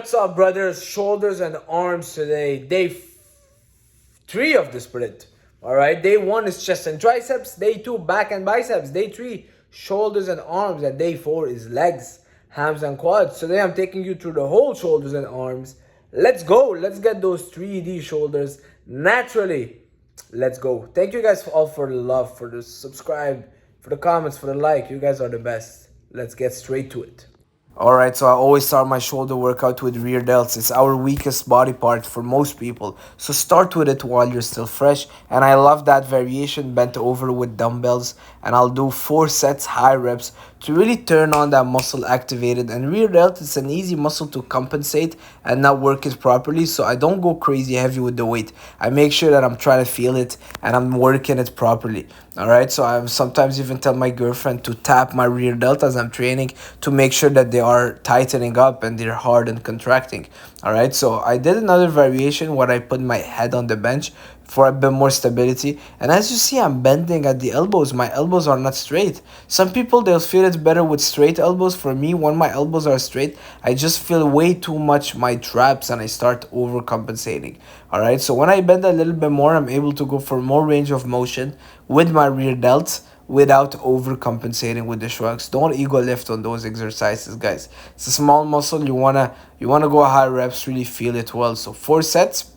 What's up, brothers? Shoulders and arms today. Day 3 of the sprint. All right. Day 1 is chest and triceps. Day 2, back and biceps. Day 3, shoulders and arms. And day 4 is legs, hams, and quads. Today I'm taking you through the whole shoulders and arms. Let's go. Let's get those 3D shoulders naturally. Let's go. Thank you guys all for the love, for the subscribe, for the comments, for the like. You guys are the best. Let's get straight to it. Alright, so I always start my shoulder workout with rear delts. It's our weakest body part for most people. So start with it while you're still fresh. And I love that variation bent over with dumbbells. And I'll do 4 sets, high reps to really turn on that muscle activated. And rear delt is an easy muscle to compensate and not work it properly. So I don't go crazy heavy with the weight. I make sure that I'm trying to feel it and I'm working it properly. Alright, so I sometimes even tell my girlfriend to tap my rear delt as I'm training to make sure that they are tightening up and they're hard and contracting. Alright, so I did another variation where I put my head on the bench for a bit more stability. And as you see, I'm bending at the elbows. My elbows are not straight. Some people, they'll feel it better with straight elbows. For me, when my elbows are straight, I just feel way too much my traps and I start overcompensating. Alright, so when I bend a little bit more, I'm able to go for more range of motion with my rear delts without overcompensating with the shrugs. Don't ego lift on those exercises, guys. It's a small muscle. You wanna go high reps, really feel it well. So 4 sets,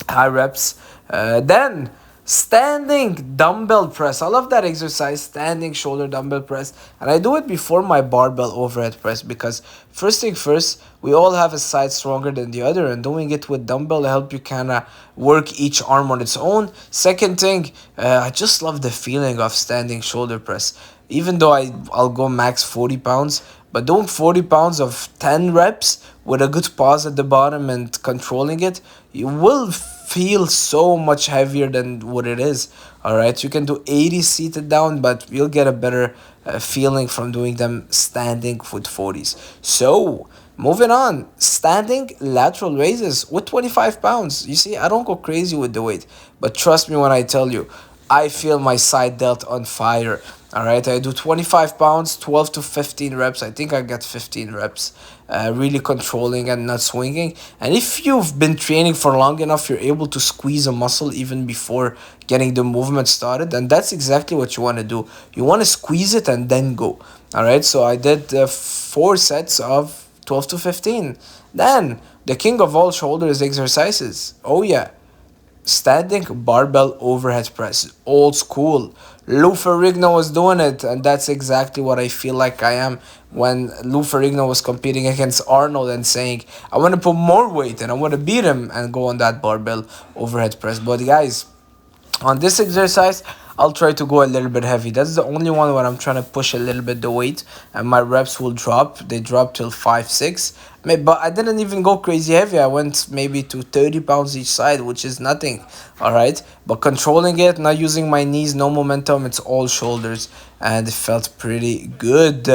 high reps. Then standing dumbbell press. I love that exercise, standing shoulder dumbbell press. And I do it before my barbell overhead press because first thing first, we all have a side stronger than the other, and doing it with dumbbell help you kind of work each arm on its own. Second thing, I just love the feeling of standing shoulder press. Even though I'll go max 40 pounds, but doing 40 pounds of 10 reps with a good pause at the bottom and controlling it, you will feel so much heavier than what it is. All right, you can do 80 seated down, but you'll get a better feeling from doing them standing with 40s. So moving on, standing lateral raises with 25 pounds. You see, I don't go crazy with the weight, but trust me when I tell you, I feel my side delt on fire. All right, I do 25 pounds, 12 to 15 reps. I think I get 15 reps, really controlling and not swinging. And if you've been training for long enough, you're able to squeeze a muscle even before getting the movement started. And that's exactly what you want to do. You want to squeeze it and then go. All right, so I did 4 sets of 12 to 15. Then the king of all shoulders exercises. Oh, yeah. Standing barbell overhead press, old school. Lou Ferrigno was doing it, and that's exactly what I feel like I am when Lou Ferrigno was competing against Arnold and saying, I want to put more weight and I want to beat him and go on that barbell overhead press. But guys, on this exercise, I'll try to go a little bit heavy. That's the only one where I'm trying to push a little bit the weight and my reps will drop. They drop till 5, 6. But I didn't even go crazy heavy. I went maybe to 30 pounds each side, which is nothing. All right. But controlling it, not using my knees, no momentum. It's all shoulders. And it felt pretty good.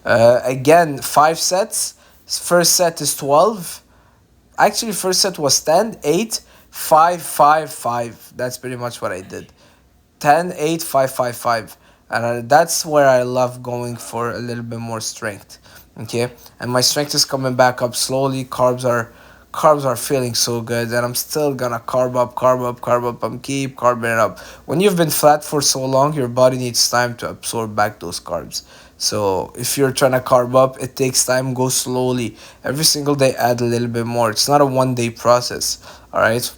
Again, 5 sets. First set is 12. Actually, first set was 10, 8, 5, 5, 5. That's pretty much what I did. 10, 8, 5, 5, 5. And that's where I love going for a little bit more strength. Okay? And my strength is coming back up slowly. Carbs are feeling so good, and I'm still gonna carb up, carb up, carb up. I'm keep carbing it up. When you've been flat for so long, your body needs time to absorb back those carbs. So if you're trying to carb up, it takes time. Go slowly. Every single day, add a little bit more. It's not a 1 day process. All right.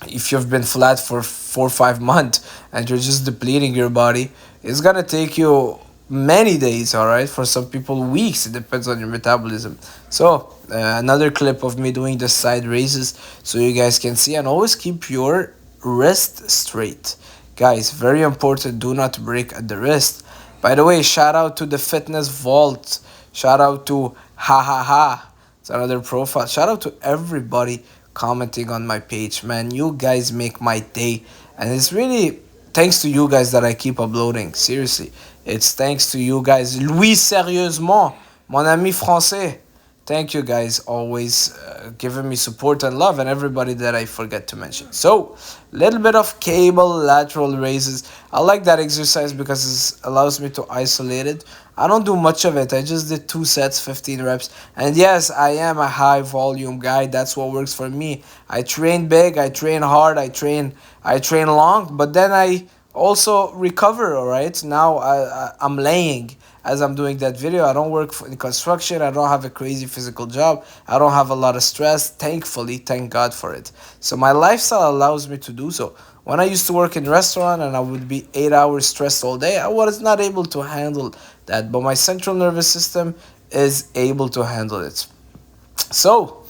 If you've been flat for 4 or 5 months and you're just depleting your body, it's gonna take you many days. All right, for some people weeks. It depends on your metabolism. So another clip of me doing the side raises so you guys can see, and always keep your wrist straight, guys. Very important. Do not break at the wrist. By the way, shout out to the fitness vault. Shout out to ha ha ha. It's another profile. Shout out to everybody commenting on my page, man. You guys make my day, and it's really thanks to you guys that I keep uploading. Seriously, it's thanks to you guys. Louis, sérieusement, mon ami français, Thank you guys, always giving me support and love, and everybody that I forget to mention. So, little bit of cable lateral raises. I like that exercise because it allows me to isolate it. I don't do much of it. I just did 2 sets, 15 reps. And yes, I am a high volume guy. That's what works for me. I train big, I train hard, I train long, but then I also recover, all right? Now I'm laying as I'm doing that video. I don't work in construction. I don't have a crazy physical job. I don't have a lot of stress. Thankfully, thank God for it. So my lifestyle allows me to do so. When I used to work in restaurant and I would be 8 hours stressed all day, I was not able to handle that. But my central nervous system is able to handle it. So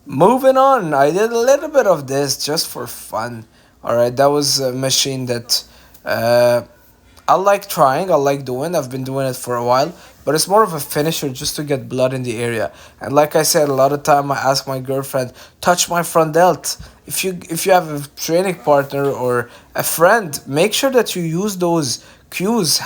moving on, I did a little bit of this just for fun. All right, that was a machine that uh, I like trying, I like doing. I've been doing it for a while, but it's more of a finisher just to get blood in the area. And like I said, a lot of time I ask my girlfriend, touch my front delt. If you have a training partner or a friend, make sure that you use those cues.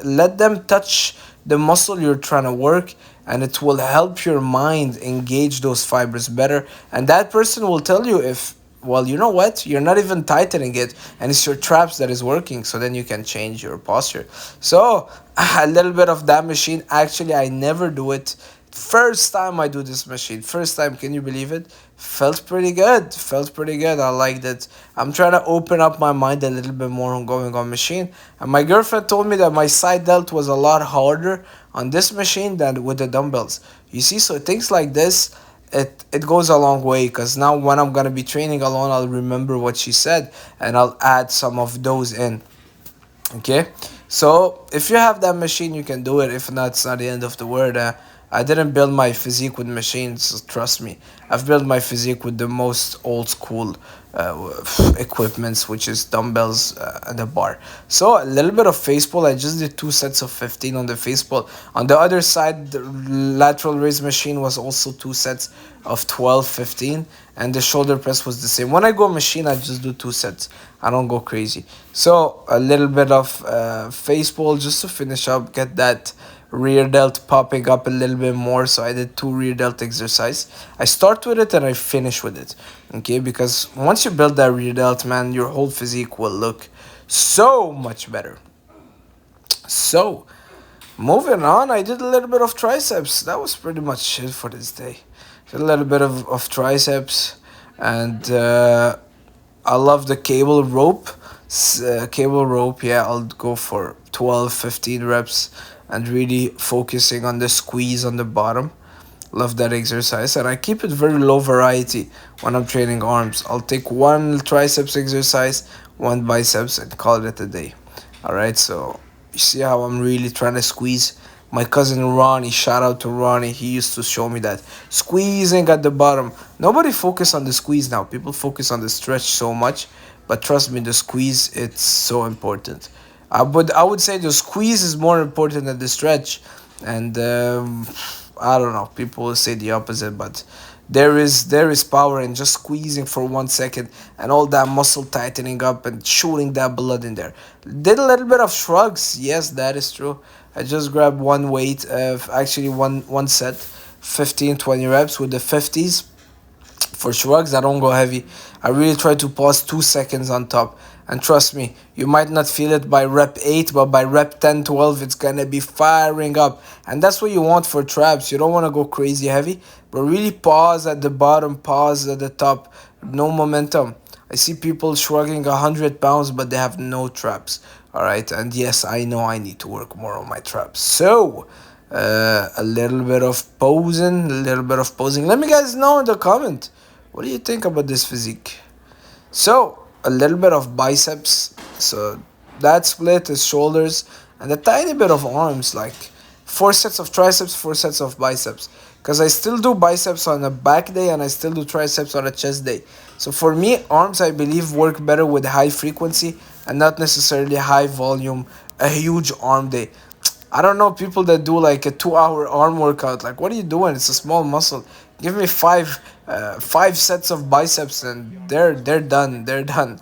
Let them touch the muscle you're trying to work, and it will help your mind engage those fibers better. And that person will tell you if, well, you know what, you're not even tightening it, and it's your traps that is working. So then you can change your posture. So a little bit of that machine. Actually, I never do it. First time I do this machine, first time, can you believe it? Felt pretty good, felt pretty good. I liked it. I'm trying to open up my mind a little bit more on going on machine. And my girlfriend told me that my side delt was a lot harder on this machine than with the dumbbells. You see, so things like this, it goes a long way, because now when I'm gonna be training alone, I'll remember what she said and I'll add some of those in. Okay, so if you have that machine, you can do it. If not, it's not the end of the world. I didn't build my physique with machines, so trust me. I've built my physique with the most old school equipments, which is dumbbells and a bar. So a little bit of face pull. I just did 2 sets of 15 on the face pull. On the other side, the lateral raise machine was also 2 sets of 12, 15, and the shoulder press was the same. When I go machine, I just do 2 sets. I don't go crazy. So a little bit of face pull just to finish up, get that rear delt popping up a little bit more. So I did 2 rear delt exercise. I start with it and I finish with it. Okay, because once you build that rear delt, man, your whole physique will look so much better. So moving on, I did a little bit of triceps. That was pretty much it for this day. Did a little bit of triceps, and I love the cable rope. Cable rope, yeah, I'll go for 12, 15 reps and really focusing on the squeeze on the bottom. Love that exercise, and I keep it very low variety when I'm training arms. I'll take one triceps exercise, one biceps, and call it a day. All right, so you see how I'm really trying to squeeze. My cousin Ronnie, shout out to Ronnie, he used to show me that squeezing at the bottom. Nobody focus on the squeeze now. People focus on the stretch so much, but trust me, the squeeze, it's so important. I would say the squeeze is more important than the stretch, and I don't know. People will say the opposite, but there is power in just squeezing for 1 second and all that muscle tightening up and shooting that blood in there. Did a little bit of shrugs. Yes, that is true. I just grabbed one weight, actually one set, 15, 20 reps with the 50s. For shrugs, I don't go heavy. I really try to pause 2 seconds on top. And trust me, you might not feel it by rep 8, but by rep 10, 12, it's gonna be firing up. And that's what you want for traps. You don't wanna go crazy heavy, but really pause at the bottom, pause at the top. No momentum. I see people shrugging 100 pounds, but they have no traps. Alright, and yes, I know I need to work more on my traps. So, a little bit of posing, a little bit of posing. Let me guys know in the comment, what do you think about this physique? So, a little bit of biceps. So, that split is shoulders and a tiny bit of arms, like 4 sets of triceps, 4 sets of biceps. Because I still do biceps on a back day and I still do triceps on a chest day. So for me, arms, I believe, work better with high frequency and not necessarily high volume, a huge arm day. I don't know people that do like a 2 hour arm workout. Like, what are you doing? It's a small muscle. Give me 5 sets of biceps and they're done. They're done.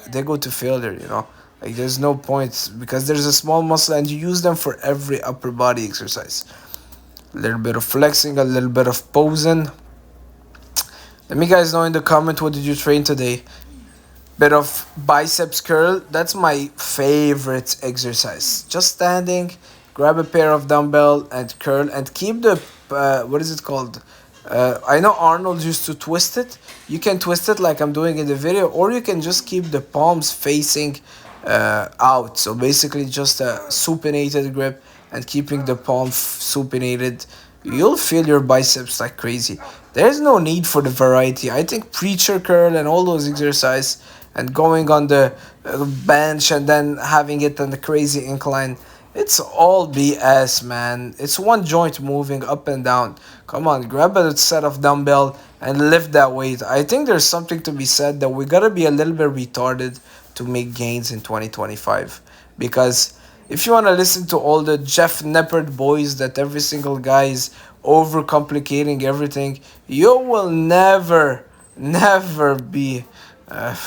They go to failure. Like, there's no point because there's a small muscle and you use them for every upper body exercise. a little bit of flexing, a little bit of posing. Let me guys know in the comment, what did you train today? Bit of biceps curl. That's my favorite exercise. Just standing, grab a pair of dumbbell and curl, and keep the what is it called? I know Arnold used to twist it. You can twist it like I'm doing in the video, or you can just keep the palms facing out. So basically just a supinated grip and keeping the palm supinated. You'll feel your biceps like crazy. There's no need for the variety. I think preacher curl and all those exercise and going on the bench and then having it on the crazy incline, it's all BS, man. It's one joint moving up and down. Come on, grab a set of dumbbell and lift that weight. I think there's something to be said that we gotta be a little bit retarded to make gains in 2025. Because if you want to listen to all the Jeff Neppard boys that every single guy is overcomplicating everything, you will never be. I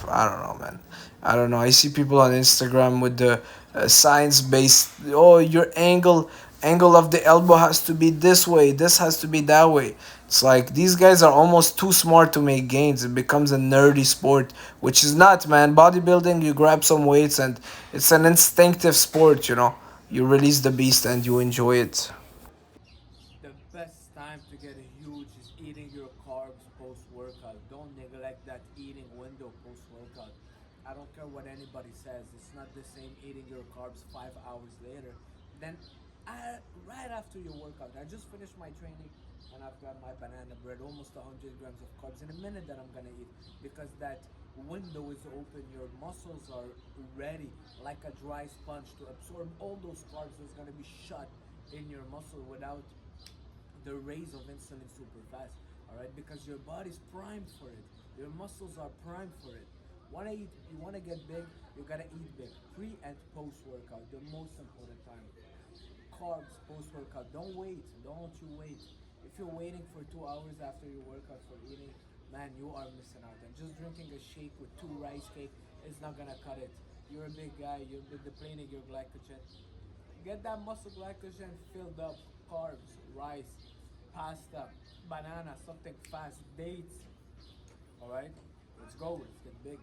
don't know, man. I don't know. I see people on Instagram with the science-based. Oh, your angle of the elbow has to be this way. This has to be that way. It's like these guys are almost too smart to make gains. It becomes a nerdy sport, which is not, man. Bodybuilding, you grab some weights and it's an instinctive sport, you know. You release the beast and you enjoy it. The best time to get huge is eating your carbs post workout. Don't neglect that eating window post workout. I don't care what anybody says, it's not the same eating your carbs 5 hours later than right after your workout. I just finished my training and I've got my banana bread, almost 100 grams of carbs in a minute that I'm gonna eat, because that window is open, your muscles are ready like a dry sponge to absorb all those carbs that's gonna be shut in your muscle without the raise of insulin super fast. All right, because your body's primed for it, your muscles are primed for it. You want to get big, you gotta eat big, pre and post workout, the most important time. Carbs post workout, don't you wait. If you're waiting for 2 hours after your workout for eating, man, you are missing out. And just drinking a shake with 2 rice cake is not gonna cut it. You're a big guy, you're depleting your glycogen. Get that muscle glycogen filled up. Carbs, rice, pasta, banana, something fast, dates. All right, let's go. Let's get big.